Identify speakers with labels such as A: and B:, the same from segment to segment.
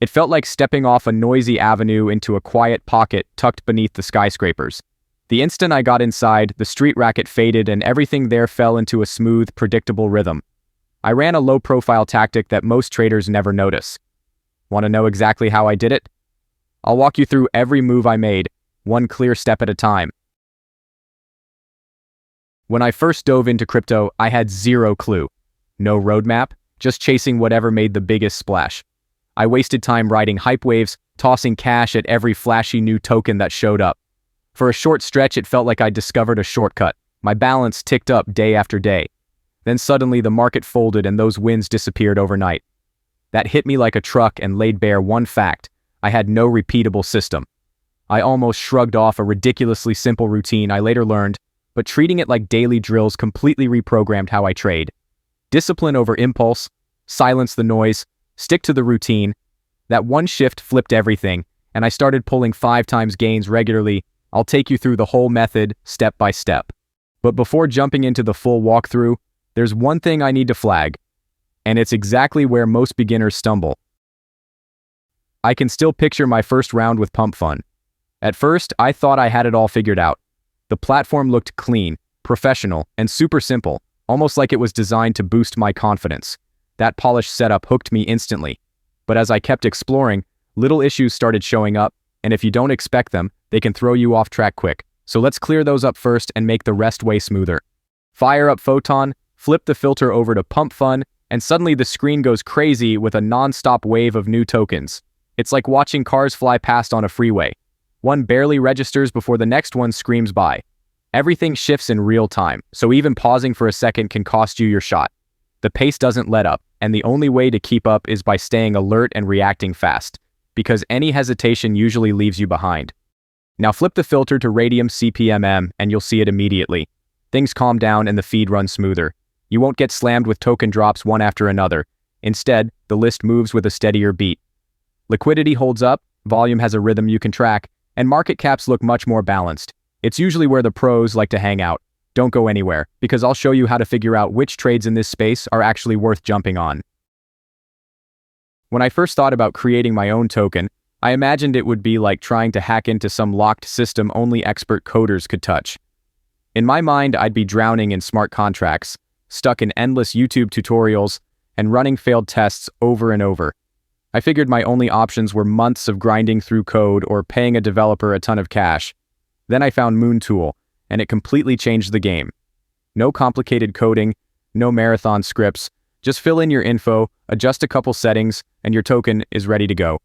A: It felt like stepping off a noisy avenue into a quiet pocket tucked beneath the skyscrapers. The instant I got inside, the street racket faded and everything there fell into a smooth, predictable rhythm. I ran a low-profile tactic that most traders never notice. Want to know exactly how I did it? I'll walk you through every move I made, one clear step at a time. When I first dove into crypto, I had zero clue. No roadmap, just chasing whatever made the biggest splash. I wasted time riding hype waves, tossing cash at every flashy new token that showed up. For a short stretch, it felt like I discovered a shortcut. My balance ticked up day after day. Then suddenly the market folded and those wins disappeared overnight. That hit me like a truck and laid bare one fact: I had no repeatable system. I almost shrugged off a ridiculously simple routine I later learned, but treating it like daily drills completely reprogrammed how I trade. Discipline over impulse, silence the noise, stick to the routine. That one shift flipped everything, and I started pulling 5 times gains regularly. I'll take you through the whole method, step by step. But before jumping into the full walkthrough, there's one thing I need to flag, and it's exactly where most beginners stumble. I can still picture my first round with Pump Fun. At first, I thought I had it all figured out. The platform looked clean, professional, and super simple, almost like it was designed to boost my confidence. That polished setup hooked me instantly. But as I kept exploring, little issues started showing up, and if you don't expect them, they can throw you off track quick. So let's clear those up first and make the rest way smoother. Fire up Photon, flip the filter over to Pump Fun, and suddenly the screen goes crazy with a non-stop wave of new tokens. It's like watching cars fly past on a freeway. One barely registers before the next one screams by. Everything shifts in real time, so even pausing for a second can cost you your shot. The pace doesn't let up, and the only way to keep up is by staying alert and reacting fast, because any hesitation usually leaves you behind. Now flip the filter to Raydium CPMM and you'll see it immediately. Things calm down and the feed runs smoother. You won't get slammed with token drops one after another. Instead, the list moves with a steadier beat. Liquidity holds up, volume has a rhythm you can track, and market caps look much more balanced. It's usually where the pros like to hang out. Don't go anywhere, because I'll show you how to figure out which trades in this space are actually worth jumping on. When I first thought about creating my own token, I imagined it would be like trying to hack into some locked system only expert coders could touch. In my mind, I'd be drowning in smart contracts, stuck in endless YouTube tutorials, and running failed tests over and over. I figured my only options were months of grinding through code or paying a developer a ton of cash. Then I found MoonTool, and it completely changed the game. No complicated coding, no marathon scripts, just fill in your info, adjust a couple settings, and your token is ready to go.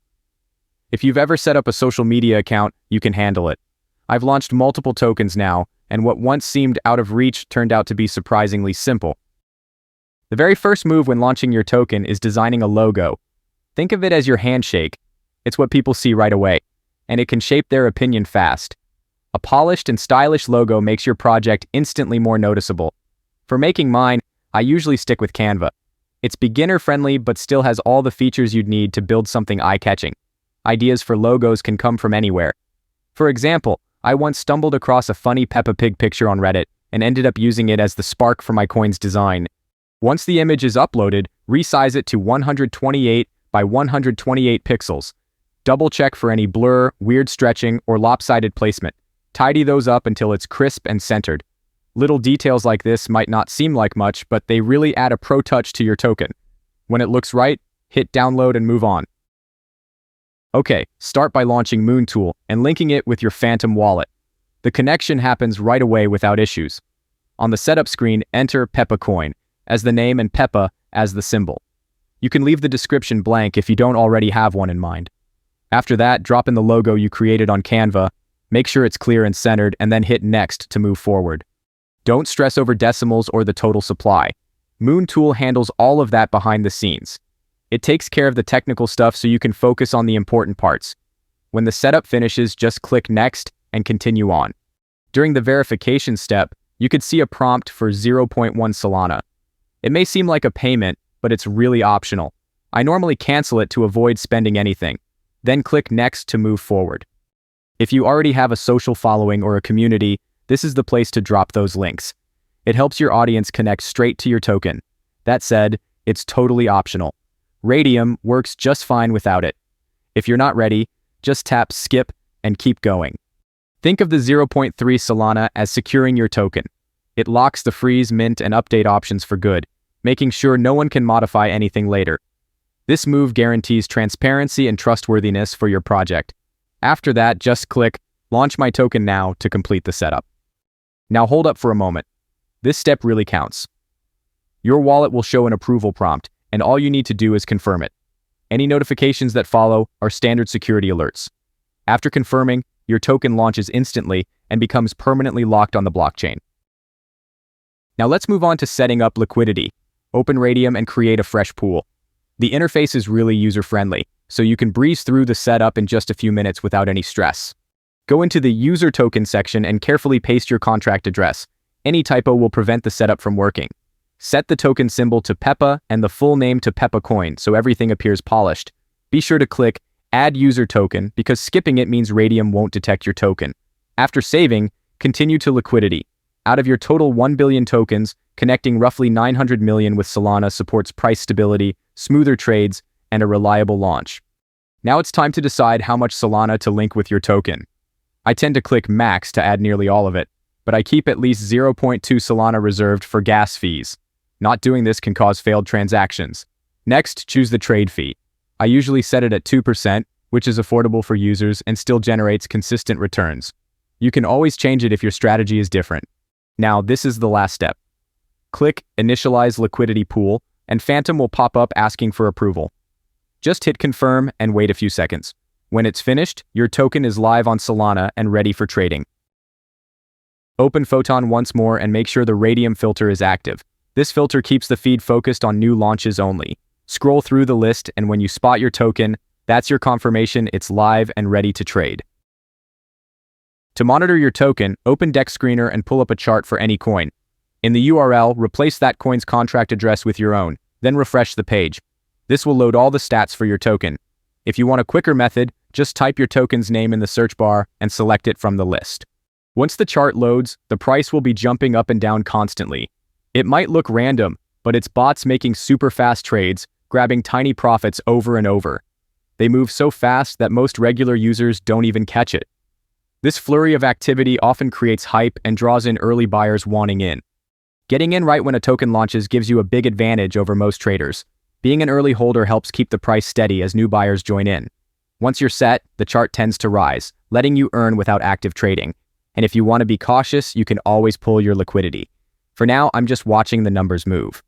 A: If you've ever set up a social media account, you can handle it. I've launched multiple tokens now, and what once seemed out of reach turned out to be surprisingly simple. The very first move when launching your token is designing a logo. Think of it as your handshake. It's what people see right away, and it can shape their opinion fast. A polished and stylish logo makes your project instantly more noticeable. For making mine, I usually stick with Canva. It's beginner-friendly but still has all the features you'd need to build something eye-catching. Ideas for logos can come from anywhere. For example, I once stumbled across a funny Peppa Pig picture on Reddit and ended up using it as the spark for my coin's design. Once the image is uploaded, resize it to 128 by 128 pixels. Double-check for any blur, weird stretching, or lopsided placement. Tidy those up until it's crisp and centered. Little details like this might not seem like much, but they really add a pro touch to your token. When it looks right, hit download and move on. Okay, start by launching MoonTool and linking it with your Phantom wallet. The connection happens right away without issues. On the setup screen, enter memecoin as the name and Peppa as the symbol. You can leave the description blank if you don't already have one in mind. After that, drop in the logo you created on Canva, make sure it's clear and centered, and then hit Next to move forward. Don't stress over decimals or the total supply. MoonTool handles all of that behind the scenes. It takes care of the technical stuff so you can focus on the important parts. When the setup finishes, just click Next and continue on. During the verification step, you could see a prompt for 0.1 Solana. It may seem like a payment, but it's really optional. I normally cancel it to avoid spending anything. Then click Next to move forward. If you already have a social following or a community, this is the place to drop those links. It helps your audience connect straight to your token. That said, it's totally optional. Raydium works just fine without it. If you're not ready, just tap skip and keep going. Think of the 0.3 Solana as securing your token. It locks the freeze, mint, and update options for good, making sure no one can modify anything later. This move guarantees transparency and trustworthiness for your project. After that, just click Launch My Token Now to complete the setup. Now hold up for a moment. This step really counts. Your wallet will show an approval prompt, and all you need to do is confirm it. Any notifications that follow are standard security alerts. After confirming, your token launches instantly and becomes permanently locked on the blockchain. Now let's move on to setting up Liquidity. Open Raydium and create a fresh pool. The interface is really user-friendly, so you can breeze through the setup in just a few minutes without any stress. Go into the User Token section and carefully paste your contract address. Any typo will prevent the setup from working. Set the token symbol to PEPA and the full name to memecoin so everything appears polished. Be sure to click Add User Token because skipping it means Raydium won't detect your token. After saving, continue to Liquidity. Out of your total 1 billion tokens, connecting roughly 900 million with Solana supports price stability, smoother trades, and a reliable launch. Now it's time to decide how much Solana to link with your token. I tend to click Max to add nearly all of it, but I keep at least 0.2 Solana reserved for gas fees. Not doing this can cause failed transactions. Next, choose the trade fee. I usually set it at 2%, which is affordable for users and still generates consistent returns. You can always change it if your strategy is different. Now, this is the last step. Click Initialize Liquidity Pool, and Phantom will pop up asking for approval. Just hit Confirm and wait a few seconds. When it's finished, your token is live on Solana and ready for trading. Open Photon once more and make sure the Raydium filter is active. This filter keeps the feed focused on new launches only. Scroll through the list, and when you spot your token, that's your confirmation it's live and ready to trade. To monitor your token, open DEXScreener and pull up a chart for any coin. In the URL, replace that coin's contract address with your own, then refresh the page. This will load all the stats for your token. If you want a quicker method, just type your token's name in the search bar and select it from the list. Once the chart loads, the price will be jumping up and down constantly. It might look random, but it's bots making super fast trades, grabbing tiny profits over and over. They move so fast that most regular users don't even catch it. This flurry of activity often creates hype and draws in early buyers wanting in. Getting in right when a token launches gives you a big advantage over most traders. Being an early holder helps keep the price steady as new buyers join in. Once you're set, the chart tends to rise, letting you earn without active trading. And if you want to be cautious, you can always pull your liquidity. For now, I'm just watching the numbers move.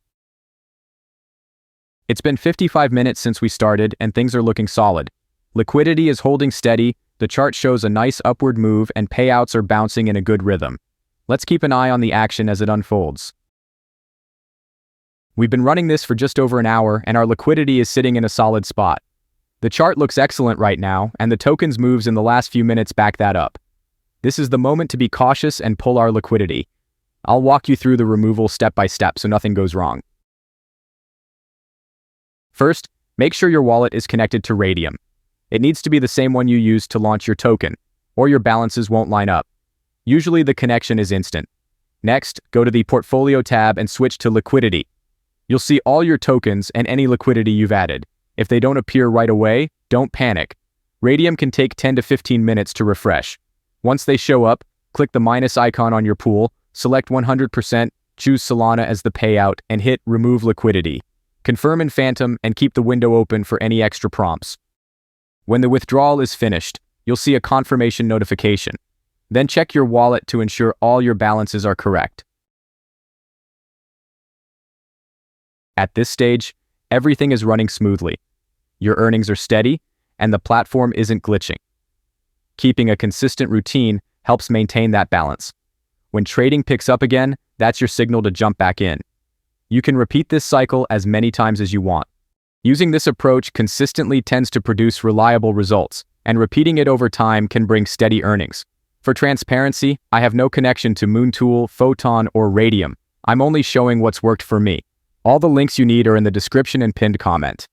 A: It's been 55 minutes since we started, and things are looking solid. Liquidity is holding steady, the chart shows a nice upward move, and payouts are bouncing in a good rhythm. Let's keep an eye on the action as it unfolds. We've been running this for just over an hour, and our liquidity is sitting in a solid spot. The chart looks excellent right now, and the token's moves in the last few minutes back that up. This is the moment to be cautious and pull our liquidity. I'll walk you through the removal step by step so nothing goes wrong. First, make sure your wallet is connected to Raydium. It needs to be the same one you used to launch your token, or your balances won't line up. Usually the connection is instant. Next, go to the Portfolio tab and switch to Liquidity. You'll see all your tokens and any liquidity you've added. If they don't appear right away, don't panic. Raydium can take 10 to 15 minutes to refresh. Once they show up, click the minus icon on your pool, select 100%, choose Solana as the payout, and hit Remove Liquidity. Confirm in Phantom and keep the window open for any extra prompts. When the withdrawal is finished, you'll see a confirmation notification. Then check your wallet to ensure all your balances are correct. At this stage, everything is running smoothly. Your earnings are steady, and the platform isn't glitching. Keeping a consistent routine helps maintain that balance. When trading picks up again, that's your signal to jump back in. You can repeat this cycle as many times as you want. Using this approach consistently tends to produce reliable results, and repeating it over time can bring steady earnings. For transparency, I have no connection to MoonTool, Photon, or Raydium. I'm only showing what's worked for me. All the links you need are in the description and pinned comment.